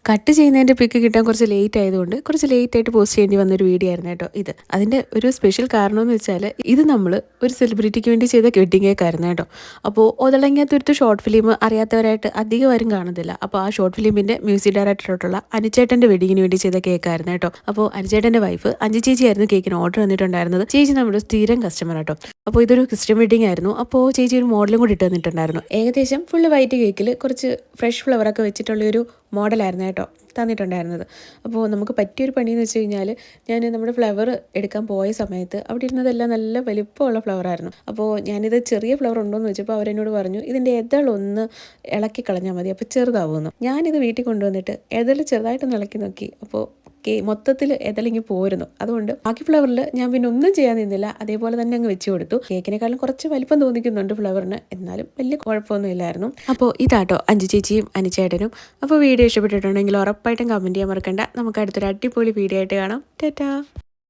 Cut ചെയ്യുന്നതിൻ്റെ പിക്ക് കിട്ടാൻ കുറച്ച് ലേറ്റ് ആയതുകൊണ്ട് കുറച്ച് ലേറ്റ് ആയിട്ട് പോസ്റ്റ് ചെയ്യേണ്ടി വന്നൊരു വീഡിയോ ആയിരുന്നു കേട്ടോ ഇത്. അതിൻ്റെ ഒരു സ്പെഷ്യൽ കാരണം എന്ന് വെച്ചാൽ ഇത് നമ്മൾ ഒരു സെലിബ്രിറ്റിക്ക് വേണ്ടി ചെയ്ത വെഡ്ഡിംഗ് കേക്ക് ആയിരുന്നു കേട്ടോ. അപ്പോൾ ഒതളങ്ങാത്തൊരുത്ത് ഷോർട്ട് ഫിലിം അറിയാത്തവരായിട്ട് അധികം ആരും കാണുന്നില്ല. അപ്പോൾ ആ ഷോർട്ട് ഫിലിമിൻ്റെ മ്യൂസിക് ഡയറക്ടറായിട്ടുള്ള അനുചേട്ടൻ്റെ വെഡ്ഡിങ്ങിന് വേണ്ടി ചെയ്ത കേക്കായിരുന്നു കേട്ടോ. അപ്പോൾ അനുചേട്ടൻ്റെ വൈഫ് അഞ്ചു ചേച്ചിയായിരുന്നു കേക്കിന് ഓർഡർ വന്നിട്ടുണ്ടായിരുന്നത്. ചേച്ചി നമ്മുടെ സ്ഥിരം കസ്റ്റമർ കേട്ടോ. അപ്പോൾ ഇതൊരു ക്രിസ്ത്യൻ വെഡ്ഡിംഗ് ആയിരുന്നു. അപ്പോൾ ചേച്ചി ഒരു മോഡലും കൂടി ഇട്ട് തന്നിട്ടുണ്ടായിരുന്നു. ഏകദേശം ഫുള്ള് വൈറ്റ് കേക്കിൽ കുറച്ച് ഫ്രഷ് ഫ്ലവറൊക്കെ വെച്ചിട്ടുള്ളൊരു മോഡലായിരുന്നു കേട്ടോ തന്നിട്ടുണ്ടായിരുന്നത്. അപ്പോൾ നമുക്ക് പറ്റിയൊരു പണിയെന്ന് വെച്ച് കഴിഞ്ഞാൽ ഞാൻ നമ്മുടെ ഫ്ലവർ എടുക്കാൻ പോയ സമയത്ത് അവിടെ ഇരുന്നതെല്ലാം നല്ല വലിപ്പമുള്ള ഫ്ലവറായിരുന്നു. അപ്പോൾ ഞാനിത് ചെറിയ ഫ്ലവർ ഉണ്ടോയെന്ന് വെച്ചപ്പോൾ അവരെന്നോട് പറഞ്ഞു ഇതിൻ്റെ എതളൊന്ന് ഇളക്കി കളഞ്ഞാൽ മതി, അപ്പോൾ ചെറുതാവുമെന്ന്. ഞാനിത് വീട്ടിൽ കൊണ്ടുവന്നിട്ട് എതൾ ചെറുതായിട്ടൊന്ന് ഇളക്കി നോക്കി. അപ്പോൾ മൊത്തത്തിൽ എതളിങ്ങി പോരുന്നു. അതുകൊണ്ട് ബാക്കി ഫ്ലവറിൽ ഞാൻ പിന്നെ ഒന്നും ചെയ്യാൻ നിന്നില്ല, അതേപോലെ തന്നെ അങ്ങ് വെച്ച് കൊടുത്തു. കേക്കിനെക്കാളും കുറച്ച് വലിപ്പം തോന്നിക്കുന്നുണ്ട് ഫ്ലവറിന്, എന്നാലും വലിയ കുഴപ്പമൊന്നും ഇല്ലായിരുന്നു. അപ്പോൾ ഇതാട്ടോ അഞ്ചു ചേച്ചിയും അനുചേട്ടനും. അപ്പോൾ വീഡിയോ ഇഷ്ടപ്പെട്ടിട്ടുണ്ടെങ്കിൽ ഉറപ്പായിട്ടും കമൻറ്റ് ചെയ്യാൻ മറക്കണ്ട. നമുക്ക് അടുത്തൊരു അടിപൊളി വീഡിയോ ആയിട്ട് കാണാം. ടാറ്റാ.